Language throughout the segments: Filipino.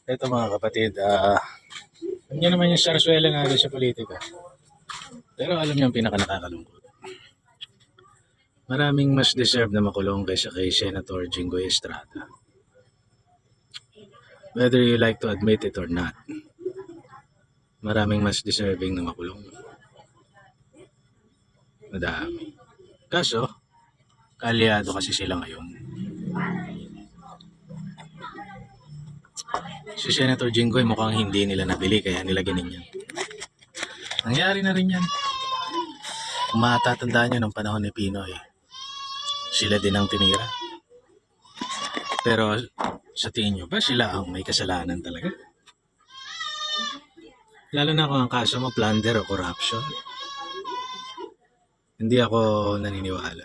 Ito mga kapatid, alam niyo naman yung sarswela natin sa politika. Pero alam niyo ang pinaka nakakalungkot. Maraming mas deserve na makulong kaysa kay Senator Jinggoy Estrada. Whether you like to admit it or not, maraming mas deserving na makulong. Madami. Kaso, kaalyado kasi sila ngayon. Si Senator Jinggoy mukhang hindi nila nabili kaya nila ganyan. Nangyari na rin yan. Kung matatandaan nyo ng panahon ni Pinoy, sila din ang tinira. Pero sa tingin nyo ba sila ang may kasalanan talaga? Lalo na kung ang kaso mo plunder o corruption. Hindi ako naniniwala.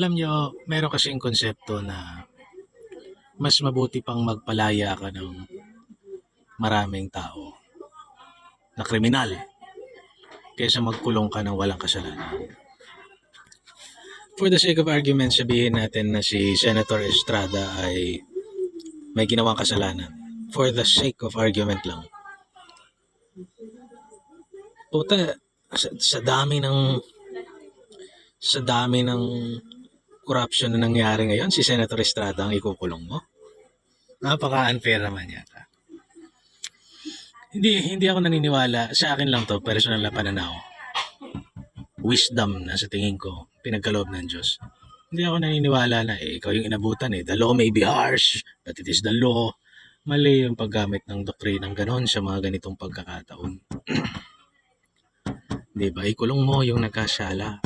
Alam nyo, meron kasing konsepto na mas mabuti pang magpalaya ka ng maraming tao na kriminal kaysa magkulong ka ng walang kasalanan. For the sake of argument, sabihin natin na si Senator Estrada ay may ginawang kasalanan. For the sake of argument lang. Puta, sa dami ng corruption na nangyari ngayon, si Senator Estrada ang ikukulong mo. Napaka-unfair naman yata. Hindi ako naniniwala. Sa akin lang to, personal na pananaw. Wisdom na sa tingin ko, pinagkaloob ng Diyos. Hindi ako naniniwala na ikaw yung inabutan . The law may be harsh, but it is the law. Mali yung paggamit ng doktrinang ganon sa mga ganitong pagkakataon. Diba? Ikulong mo yung nagkasala.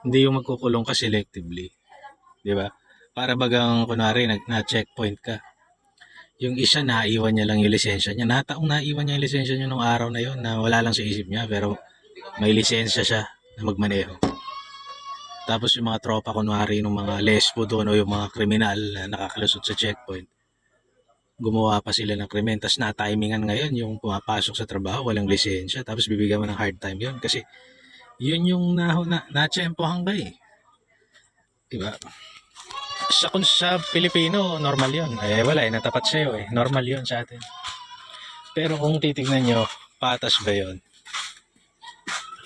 Hindi yung magkukulong ka selectively. Diba? Para bagang kunwari na-checkpoint ka. Yung isa naiwan niya lang yung lisensya niya. Naiwan niya yung lisensya niya nung araw na yun na wala lang sa isip niya pero may lisensya siya na magmaneho. Tapos yung mga tropa kunwari ng mga lesbo doon o yung mga kriminal na nakakalusot sa checkpoint, gumawa pa sila ng krimen. Tapos na-timingan ngayon yung pumapasok sa trabaho, walang lisensya. Tapos bibigyan mo ng hard time yun kasi yun yung na-tsempohan ka eh. Diba? Sa Pilipino, normal yun. Wala natapat sa'yo eh. Normal yun sa atin. Pero kung titignan nyo, patas ba yun?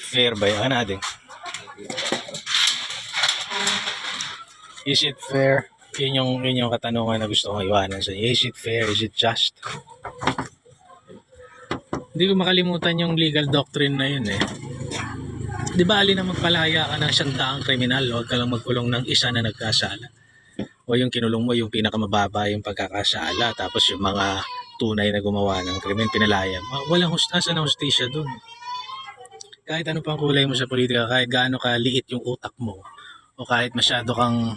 Fair ba yun? Ading? Is it fair? Yun yung katanungan na gusto kong iwanan sa inyo. Is it fair? Is it just? Hindi ko makalimutan yung legal doctrine na yun eh. Di ba alin na magpalaya ka ng 100 kriminal, huwag ka lang magkulong ng isa na nagkasala. O yung kinulong mo yung pinakamababa yung pagkakasala, tapos yung mga tunay na gumawa ng krimen, pinalaya mo. Walang hustasa na hustisya dun. Kahit ano pang kulay mo sa politika, kahit gaano ka liit yung utak mo, o kahit masyado kang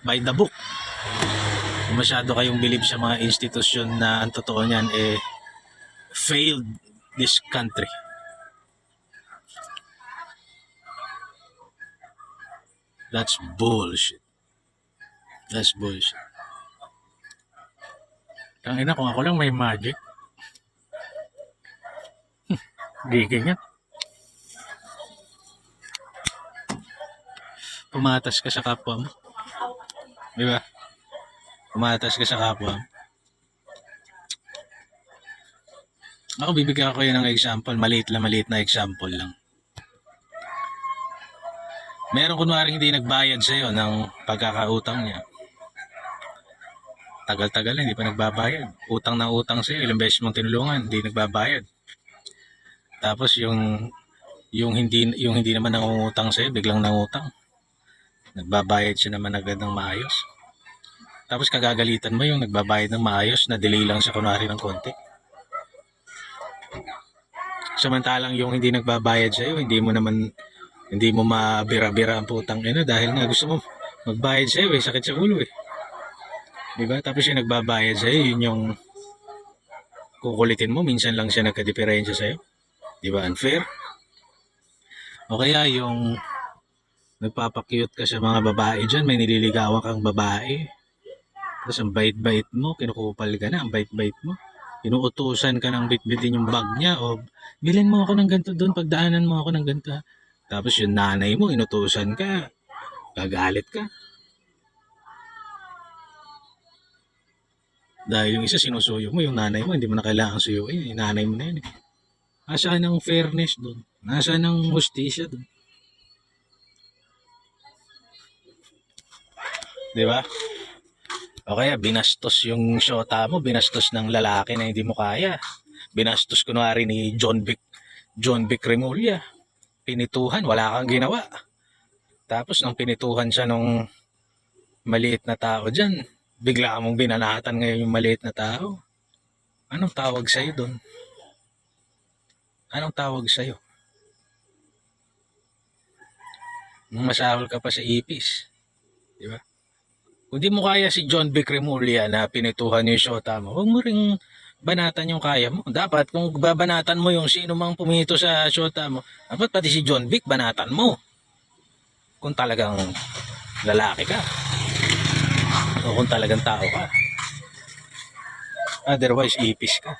by the book, o masyado kayong believe sa mga institusyon na ang totoo niyan failed this country. That's bullshit. That's bullshit. Tangina, kung ako lang may magic. Di ganyan. Pumatas ka sa kapwa mo. Di ba? Pumatas ka sa kapwa mo. Ako bibigyan ko yun ng example. Maliit na example lang. Meron kunwari hindi nagbayad sa'yo ng pagkakautang niya. Tagal-tagal na, hindi pa nagbabayad. Utang na utang sa'yo, ilang beses mong tinulungan, hindi nagbabayad. Tapos yung hindi naman nangungutang sa'yo, biglang nangutang. Nagbabayad siya naman agad ng maayos. Tapos kagagalitan mo yung nagbabayad ng maayos na delay lang siya kunwari ng konti. Samantalang yung hindi nagbabayad sa'yo, hindi mo mabira-bira ang putang ina dahil nga gusto mo magbayad sa'yo sakit sa ulo eh. Diba? Tapos yung nagbabayad sa'yo, yun yung kukulitin mo, minsan lang siya nagka-diferensya sa'yo. Diba? Unfair? O kaya yung nagpapakyut ka sa mga babae dyan, may nililigawan kang babae. Tapos ang bait-bait mo, kinukupal ka na, ang bait-bait mo. Inuutusan ka ng bit-bitin yung bag niya o bilhin mo ako ng ganito doon, pagdaanan mo ako ng ganito. Tapos yung nanay mo, inutusan ka, gagalit ka. Dahil yung isa sinusuyo mo, yung nanay mo, hindi mo na kailangan suyuin. Yung nanay mo na yun. Nasaan ang fairness doon? Nasaan ang hustisya doon? Di ba? O kaya binastos yung syota mo, binastos ng lalaki na hindi mo kaya. Binastos kunwari ni John Vic Remulla. Pinituhan, wala kang ginawa. Tapos nung pinituhan siya nung maliit na tao dyan, bigla mong binanatan ngayon yung maliit na tao. Anong tawag sa'yo doon? Anong tawag sa'yo? Masahol ka pa sa ipis. Di ba? Kung di mo kaya si John Vic Remulla na pinituhan yung syota mo, huwag mo ring banatan yung kaya mo. Dapat kung babanatan mo yung sino mang pumito sa syota mo, dapat pati si John Vic banatan mo. Kung talagang lalaki ka. O kung talagang tao ka. Otherwise, ipis ka.